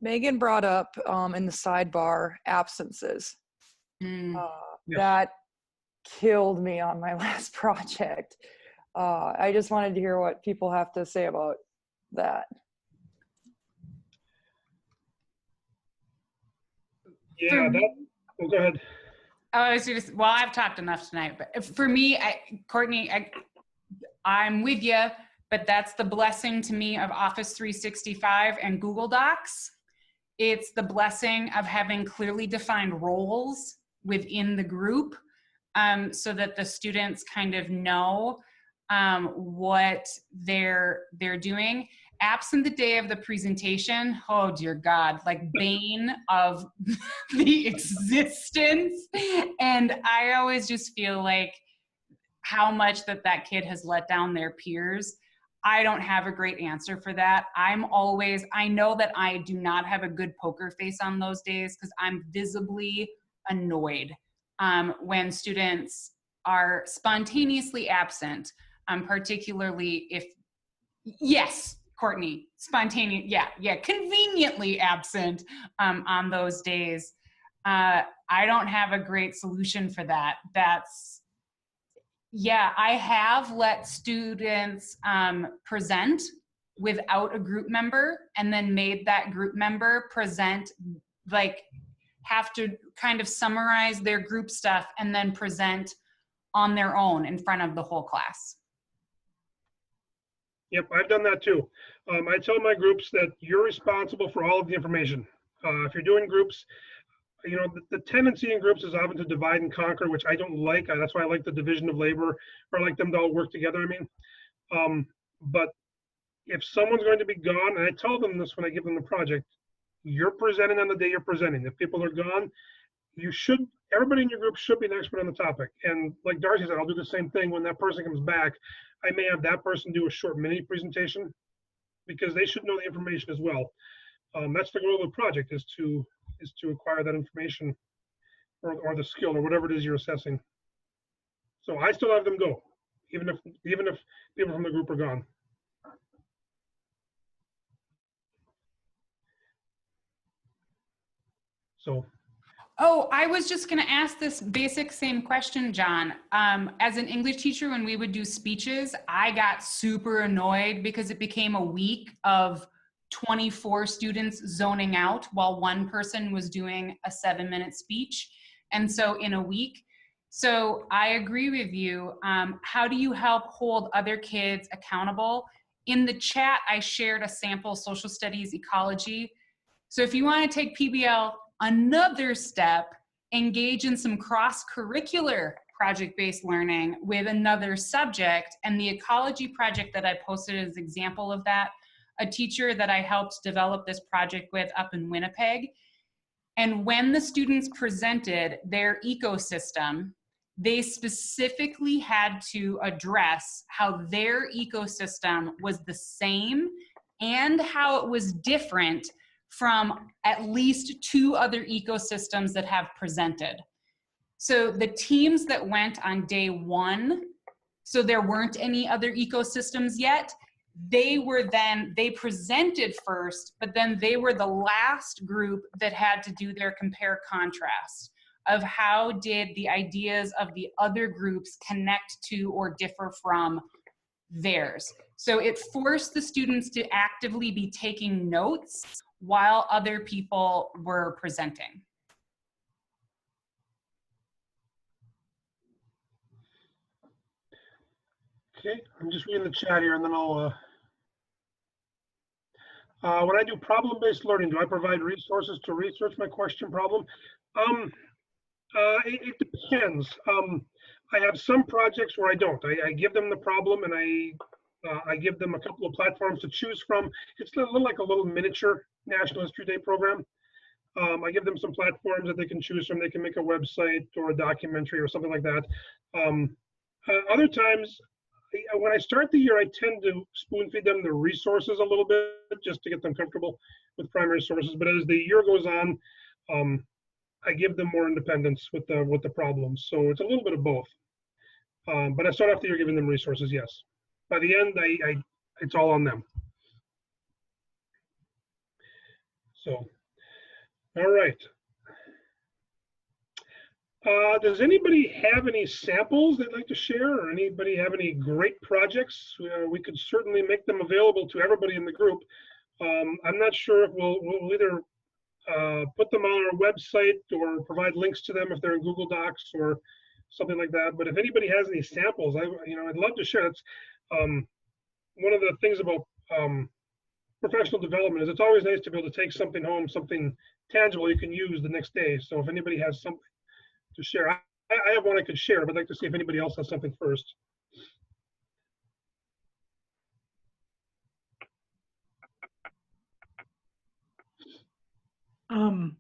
Megan brought up in the sidebar absences. Yes. That killed me on my last project. I just wanted to hear what people have to say about that. Yeah, well, go ahead. Well, I've talked enough tonight, but for me, Courtney, I'm with you, but that's the blessing to me of Office 365 and Google Docs. It's the blessing of having clearly defined roles within the group, so that the students kind of know what they're doing. Absent the day of the presentation, oh dear God, like bane of the existence. And I always just feel like how much that kid has let down their peers. I don't have a great answer for that. I know that I do not have a good poker face on those days because I'm visibly annoyed when students are spontaneously absent, particularly if, yes, Courtney, spontaneous, yeah, conveniently absent on those days. I don't have a great solution for that. I have let students present without a group member and then made that group member present, like have to kind of summarize their group stuff and then present on their own in front of the whole class. Yep, I've done that too. I tell my groups that you're responsible for all of the information. If you're doing groups, the tendency in groups is often to divide and conquer, which I don't like. That's why I like the division of labor, or I like them to all work together, but if someone's going to be gone, and I tell them this when I give them the project, you're presenting on the day you're presenting. If people are gone, everybody in your group should be an expert on the topic. And like Darcy said, I'll do the same thing when that person comes back. I may have that person do a short mini presentation because they should know the information as well. That's the goal of the project, is to acquire that information or the skill or whatever it is you're assessing. So I still have them go, even if people from the group are gone. So, Oh, I was just going to ask this basic same question, John. As an English teacher, when we would do speeches, I got super annoyed because it became a week of 24 students zoning out while one person was doing a 7-minute speech. And so in a week, so I agree with you. How do you help hold other kids accountable? In the chat, I shared a sample social studies ecology. So if you want to take PBL another step, engage in some cross-curricular project-based learning with another subject. And the ecology project that I posted is an example of that. A teacher that I helped develop this project with up in Winnipeg. And when the students presented their ecosystem, they specifically had to address how their ecosystem was the same and how it was different from at least 2 other ecosystems that have presented. So the teams that went on day 1, so there weren't any other ecosystems yet, they presented first, but then they were the last group that had to do their compare contrast of how did the ideas of the other groups connect to or differ from theirs. So it forced the students to actively be taking notes while other people were presenting. okay, I'm just reading the chat here and then I'll, when I do problem-based learning, do I provide resources to research my question problem? It depends. I have some projects where I don't. I give them the problem and I give them a couple of platforms to choose from. It's a little like a little miniature National History Day program. I give them some platforms that they can choose from. They can make a website or a documentary or something like that. Other times, when I start the year, I tend to spoon feed them the resources a little bit just to get them comfortable with primary sources. But as the year goes on, I give them more independence with the problems. So it's a little bit of both. But I start off the year giving them resources, yes. By the end, it's all on them. So, all right. Does anybody have any samples they'd like to share, or anybody have any great projects? We could certainly make them available to everybody in the group. I'm not sure if we'll either put them on our website or provide links to them if they're in Google Docs or something like that. But if anybody has any samples, I'd love to share. It's one of the things about professional development is it's always nice to be able to take something home, something tangible you can use the next day. So if anybody has something to share, I have one I could share, but I'd like to see if anybody else has something first. I'm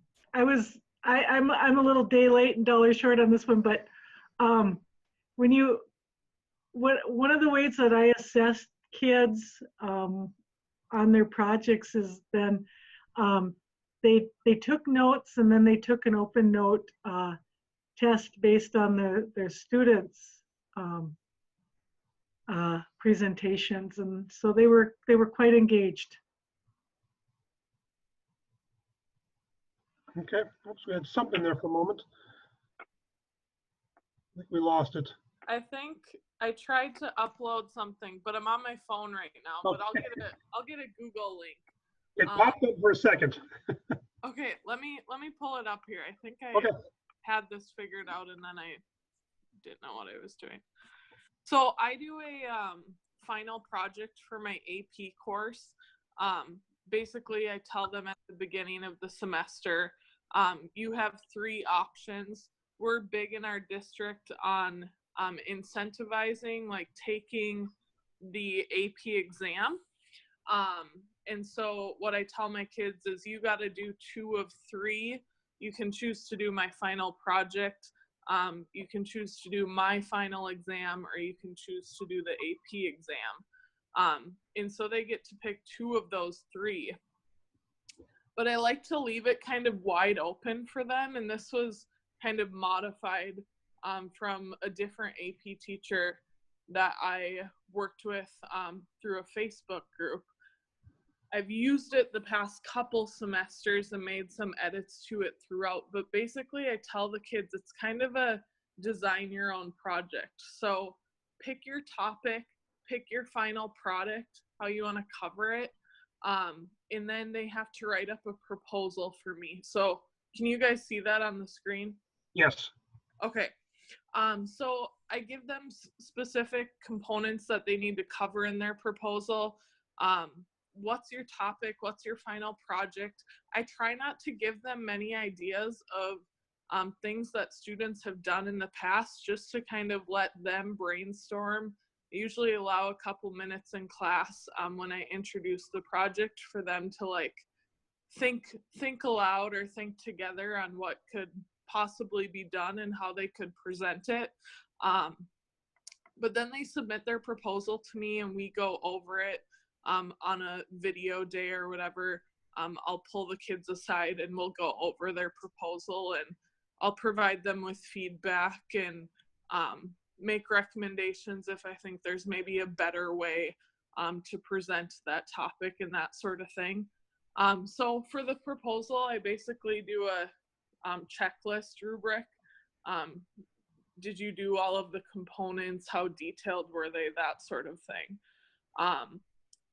a little day late and dollar short on this one, but one of the ways that I assess kids on their projects is then they took notes and then they took an open note test based on their students' presentations, and so they were quite engaged. Okay, oops, we had something there for a moment. I think we lost it. I think I tried to upload something, but I'm on my phone right now. Okay. But I'll get a Google link. It popped up for a second. Okay, let me pull it up here. I think I had this figured out and then I didn't know what I was doing. So I do a final project for my AP course. Basically, I tell them at the beginning of the semester, you have 3 options. We're big in our district on incentivizing, like taking the AP exam. And so what I tell my kids is you got to do 2 of 3. You can choose to do my final project. You can choose to do my final exam, or you can choose to do the AP exam. And so they get to pick 2 of those 3. But I like to leave it kind of wide open for them. And this was kind of modified from a different AP teacher that I worked with through a Facebook group. I've used it the past couple semesters and made some edits to it throughout, but basically I tell the kids it's kind of a design your own project. So pick your topic, pick your final product, how you want to cover it, and then they have to write up a proposal for me. So can you guys see that on the screen? Yes. Okay. So I give them specific components that they need to cover in their proposal. What's your topic? What's your final project? I try not to give them many ideas of things that students have done in the past, just to kind of let them brainstorm. I usually allow a couple minutes in class when I introduce the project for them to like think aloud or think together on what could possibly be done and how they could present it. But then they submit their proposal to me and we go over it on a video day or whatever. I'll pull the kids aside and we'll go over their proposal, and I'll provide them with feedback and make recommendations if I think there's maybe a better way to present that topic and that sort of thing. So for the proposal, I basically do a checklist rubric. Did you do all of the components? How detailed were they? That sort of thing.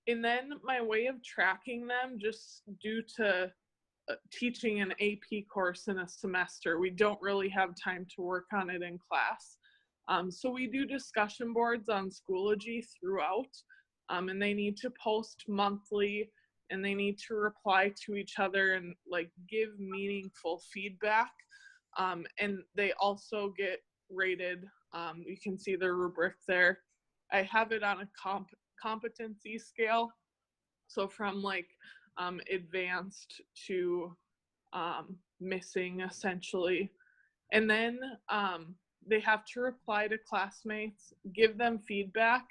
And then my way of tracking them, just due to teaching an AP course in a semester, we don't really have time to work on it in class. So we do discussion boards on Schoology throughout, and they need to post monthly, and they need to reply to each other and like give meaningful feedback. And they also get rated. You can see the rubric there. I have it on a competency scale. So from like advanced to missing essentially. And then they have to reply to classmates, give them feedback.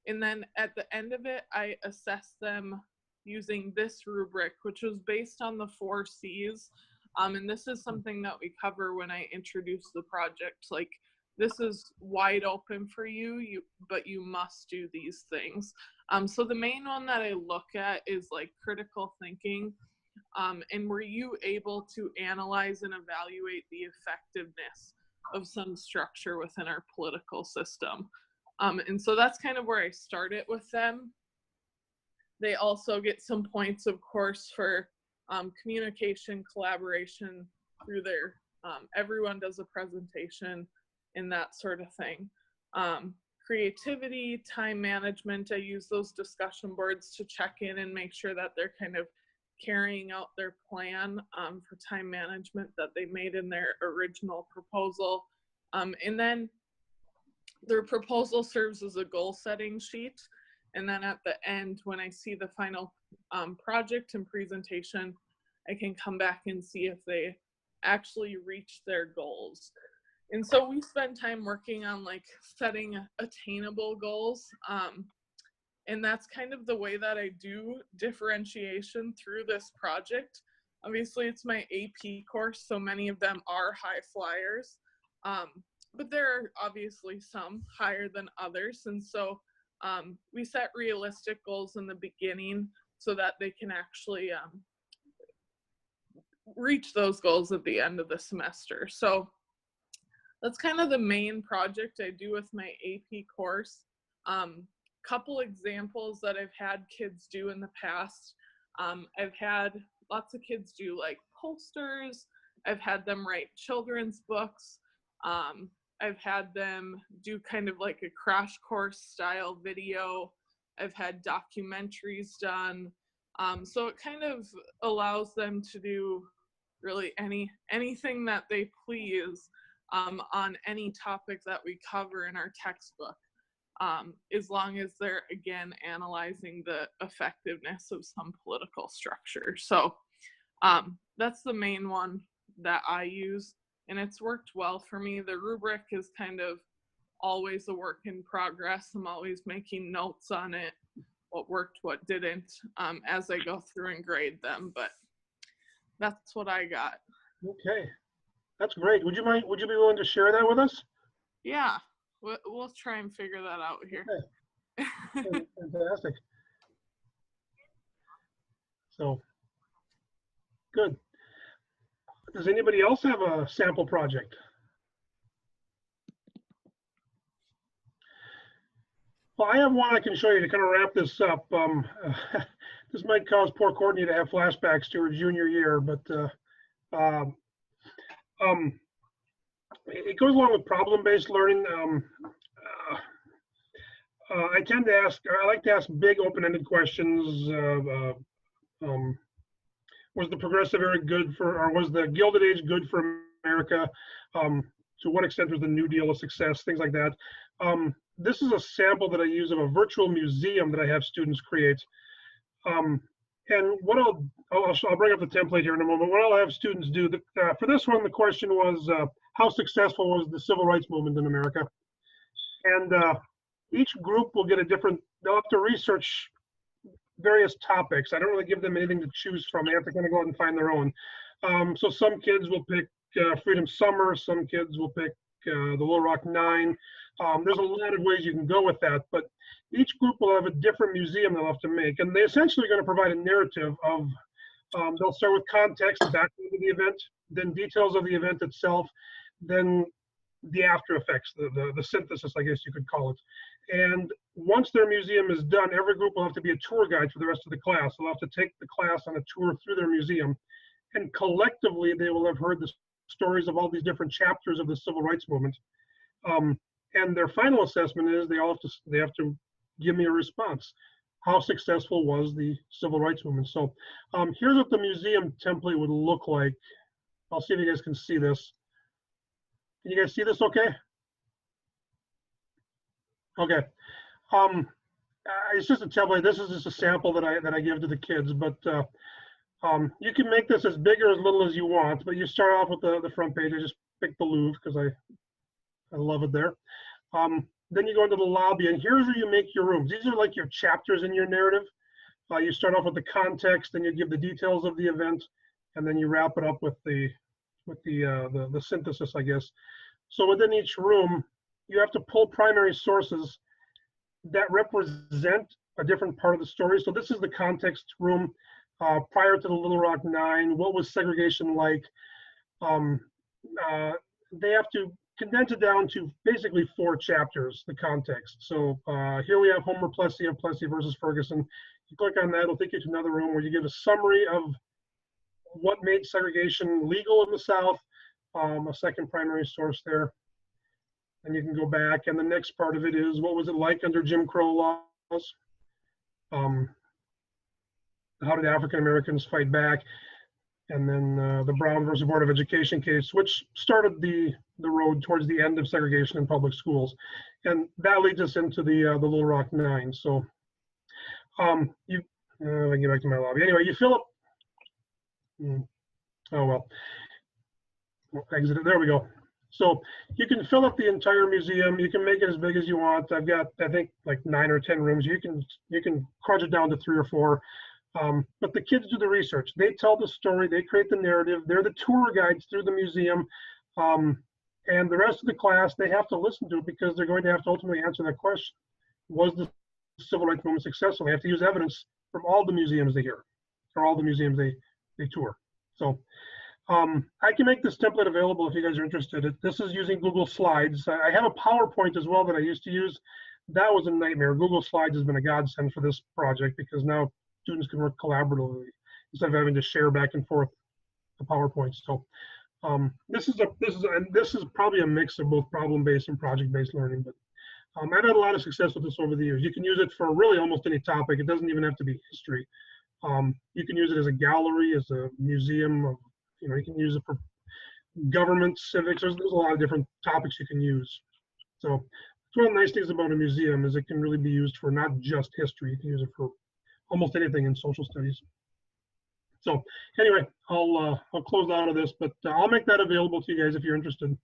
And then at the end of it, I assess them using this rubric, which was based on the 4 C's. And this is something that we cover when I introduce the project. Like, this is wide open for you, but you must do these things. So the main one that I look at is like critical thinking. And were you able to analyze and evaluate the effectiveness of some structure within our political system? And so that's kind of where I start it with them. They also get some points, of course, for communication, collaboration through their, everyone does a presentation and that sort of thing. Creativity, time management, I use those discussion boards to check in and make sure that they're kind of carrying out their plan for time management that they made in their original proposal. And then their proposal serves as a goal setting sheet. And then at the end, when I see the final project and presentation, I can come back and see if they actually reach their goals. And so we spend time working on like setting attainable goals. And that's kind of the way that I do differentiation through this project. Obviously, it's my AP course, so many of them are high flyers. But there are obviously some higher than others. And so we set realistic goals in the beginning so that they can actually reach those goals at the end of the semester. So that's kind of the main project I do with my AP course. Couple examples that I've had kids do in the past. I've had lots of kids do like posters. I've had them write children's books. I've had them do kind of like a crash course style video. I've had documentaries done. So it kind of allows them to do really anything that they please on any topic that we cover in our textbook, as long as they're, again, analyzing the effectiveness of some political structure. So that's the main one that I use, and it's worked well for me. The rubric is kind of always a work in progress. I'm always making notes on it, what worked, what didn't, as I go through and grade them, but that's what I got. Okay, that's great. Would you be willing to share that with us? Yeah, we'll try and figure that out here. Okay. Fantastic. So, good. Does anybody else have a sample project? Well, I have one I can show you to kind of wrap this up. This might cause poor Courtney to have flashbacks to her junior year, but it goes along with problem-based learning. I tend to ask, I like to ask big open-ended questions. Was the progressive era good for, or was the Gilded Age good for America? To what extent was the New Deal a success? Things like that. This is a sample that I use of a virtual museum that I have students create. And what I'll bring up the template here in a moment. What I'll have students do, for this one, the question was, how successful was the civil rights movement in America? And each group will get a different, they'll have to research various topics. I don't really give them anything to choose from. They have to kind of go out and find their own. So some kids will pick Freedom Summer, some kids will pick the Little Rock Nine. There's a lot of ways you can go with that, but each group will have a different museum they'll have to make, and they essentially are going to provide a narrative of, they'll start with context, background of the event, then details of the event itself, then the after effects, the synthesis, I guess you could call it. And once their museum is done, every group will have to be a tour guide for the rest of the class. They'll have to take the class on a tour through their museum, and collectively they will have heard the stories of all these different chapters of the civil rights movement. And their final assessment is they have to give me a response. How successful was the civil rights movement? So here's what the museum template would look like. I'll see if you guys can see this. Can you guys see this okay? Okay. It's just a template. This is just a sample that I give to the kids, but you can make this as big or as little as you want, but you start off with the front page. I just picked the Louvre because I love it there. Then you go into the lobby, and here's where you make your rooms. These are like your chapters in your narrative. You start off with the context, then you give the details of the event, and then you wrap it up with the synthesis, I guess. So within each room, you have to pull primary sources that represent a different part of the story. So this is the context room prior to the Little Rock Nine. What was segregation like? They have to condense it down to basically 4 chapters, the context. So here we have Homer Plessy of Plessy versus Ferguson. You click on that, it'll take you to another room where you give a summary of what made segregation legal in the South, a second primary source there. And you can go back, and the next part of it is, what was it like under Jim Crow laws? How did African Americans fight back? And then the Brown versus Board of Education case, which started the road towards the end of segregation in public schools. And that leads us into the Little Rock Nine. So I can get back to my lobby. Anyway, you fill up, oh well, exit it, there we go. So you can fill up the entire museum. You can make it as big as you want. I've got, I think, like 9 or 10 rooms. You can crunch it down to 3 or 4. But the kids do the research. They tell the story. They create the narrative. They're the tour guides through the museum. And the rest of the class, they have to listen to it because they're going to have to ultimately answer that question. Was the civil rights movement successful? They have to use evidence from all the museums they hear, or all the museums they tour. So I can make this template available if you guys are interested. This is using Google Slides. I have a PowerPoint as well that I used to use. That was a nightmare. Google Slides has been a godsend for this project because now students can work collaboratively instead of having to share back and forth the PowerPoint. So this is probably a mix of both problem-based and project-based learning. But I've had a lot of success with this over the years. You can use it for really almost any topic. It doesn't even have to be history. You can use it as a gallery, as a museum. You can use it for government, civics. There's a lot of different topics you can use. So it's one of the nice things about a museum is it can really be used for not just history. You can use it for almost anything in social studies. So anyway, I'll close out of this, but I'll make that available to you guys if you're interested.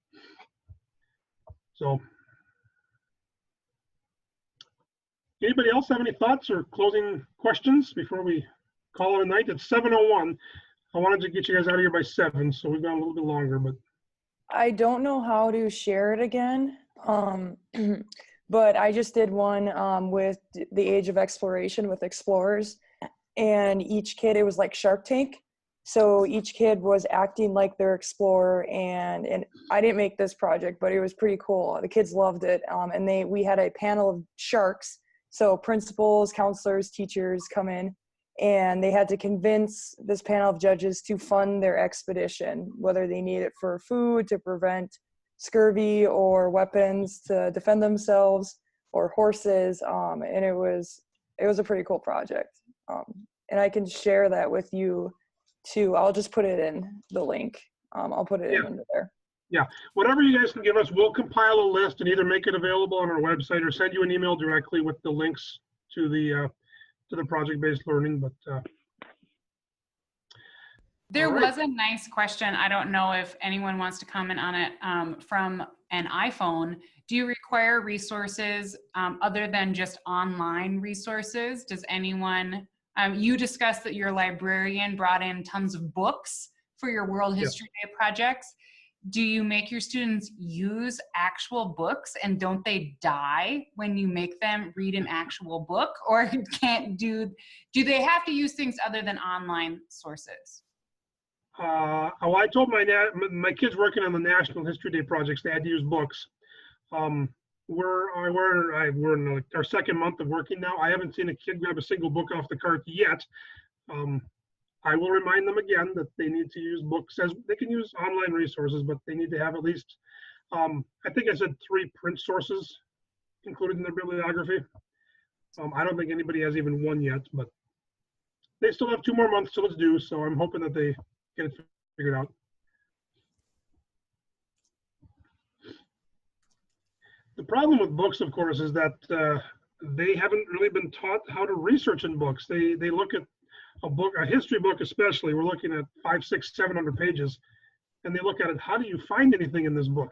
So anybody else have any thoughts or closing questions before we call it a night? It's 7:01. I wanted to get you guys out of here by 7, so we've gone a little bit longer, but. I don't know how to share it again, but I just did one with the Age of Exploration with explorers, and each kid, it was like Shark Tank. So each kid was acting like their explorer, and I didn't make this project, but it was pretty cool. The kids loved it. And we had a panel of sharks. So principals, counselors, teachers come in, and they had to convince this panel of judges to fund their expedition, whether they need it for food to prevent scurvy or weapons to defend themselves or horses. And it was a pretty cool project. And I can share that with you too. I'll just put it in the link. I'll put it in under there. Yeah, whatever you guys can give us, we'll compile a list and either make it available on our website or send you an email directly with the links to the project-based learning. But there right. was a nice question. I don't know if anyone wants to comment on it from an iPhone. Do you require resources other than just online resources? Does anyone, you discussed that your librarian brought in tons of books for your World History Day projects. Do you make your students use actual books, and don't they die when you make them read an actual book? Or do they have to use things other than online sources? I told my kids working on the National History Day projects, they had to use books. We're in like our second month of working now. I haven't seen a kid grab a single book off the cart yet. I will remind them again that they need to use books. As they can use online resources, but they need to have at least, I think I said 3 print sources included in their bibliography. I don't think anybody has even 1 yet, but they still have 2 more months till it's due, so I'm hoping that they get it figured out. The problem with books, of course, is that they haven't really been taught how to research in books. They look at a history book especially, we're looking at 500, 600, 700 pages, and they look at it, how do you find anything in this book?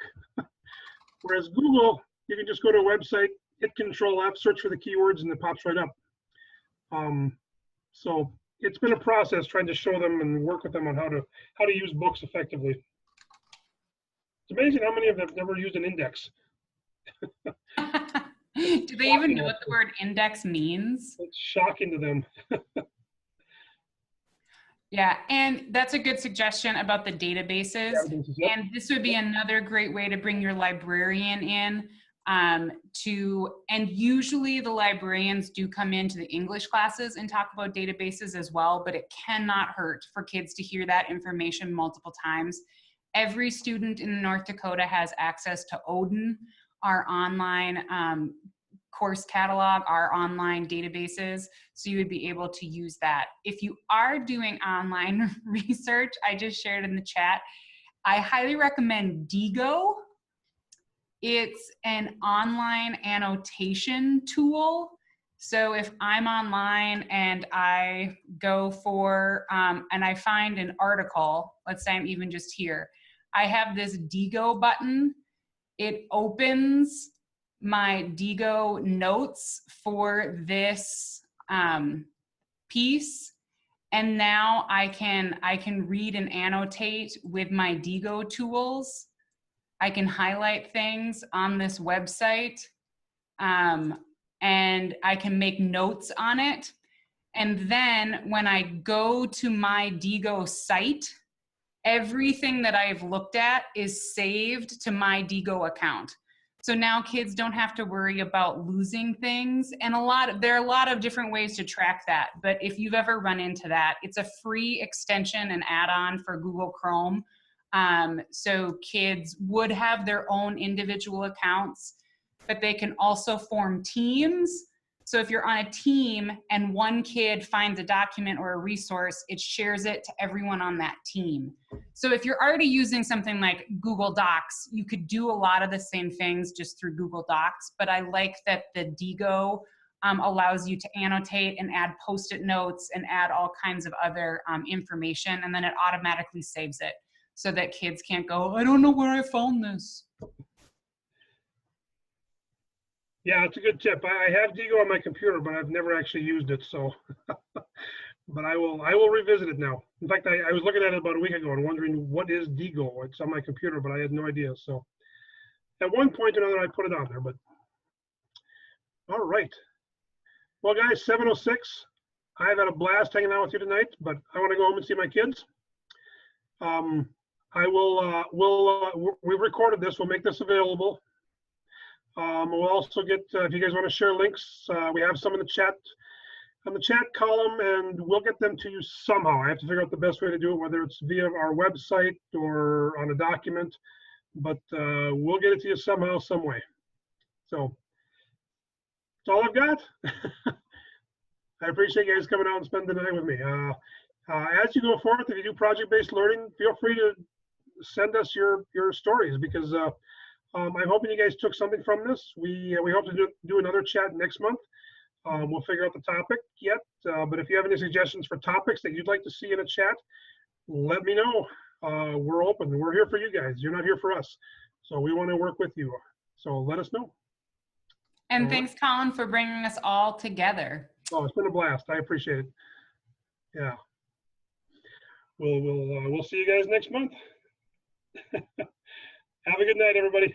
Whereas Google, you can just go to a website, hit Control-F, search for the keywords, and it pops right up. So it's been a process trying to show them and work with them on how to use books effectively. It's amazing how many of them have never used an index. Do they even know what the word index means? It's shocking to them. Yeah, and that's a good suggestion about the databases. And this would be another great way to bring your librarian in and usually the librarians do come into the English classes and talk about databases as well, but it cannot hurt for kids to hear that information multiple times. Every student in North Dakota has access to Odin, our online course catalog, our online databases, so you would be able to use that. If you are doing online research, I just shared in the chat, I highly recommend Digo. It's an online annotation tool. So if I'm online and I go for, and I find an article, let's say I'm even just here, I have this Digo button. It opens my Digo notes for this piece, and now I can read and annotate with my Digo tools. I can highlight things on this website, and I can make notes on it. And then when I go to my Digo site, everything that I've looked at is saved to my Digo account. So now kids don't have to worry about losing things. And there are a lot of different ways to track that. But if you've ever run into that, it's a free extension and add-on for Google Chrome. So kids would have their own individual accounts, but they can also form teams. So if you're on a team and one kid finds a document or a resource, it shares it to everyone on that team. So if you're already using something like Google Docs, you could do a lot of the same things just through Google Docs, but I like that the Digo allows you to annotate and add Post-it notes and add all kinds of other information, and then it automatically saves it so that kids can't go, I don't know where I found this. Yeah, it's a good tip. I have Digo on my computer, but I've never actually used it. So, but I will revisit it now. In fact, I was looking at it about a week ago and wondering what is Digo. It's on my computer, but I had no idea. So, at one point or another, I put it on there. But all right. Well, guys, 7:06. I've had a blast hanging out with you tonight, but I want to go home and see my kids. I will, we've recorded this. We'll make this available. We'll also get, if you guys want to share links, we have some in the chat, on the chat column, and we'll get them to you somehow. I have to figure out the best way to do it, whether it's via our website or on a document, but we'll get it to you somehow, some way. So that's all I've got. I appreciate you guys coming out and spending the night with me. As you go forward, if you do project-based learning, feel free to send us your stories, because I'm hoping you guys took something from this. We hope to do another chat next month. We'll figure out the topic yet, but if you have any suggestions for topics that you'd like to see in a chat, let me know. We're open. We're here for you guys. You're not here for us. So we want to work with you. So let us know. And thanks, Colin, for bringing us all together. Oh, it's been a blast. I appreciate it. Yeah. We'll see you guys next month. Have a good night, everybody.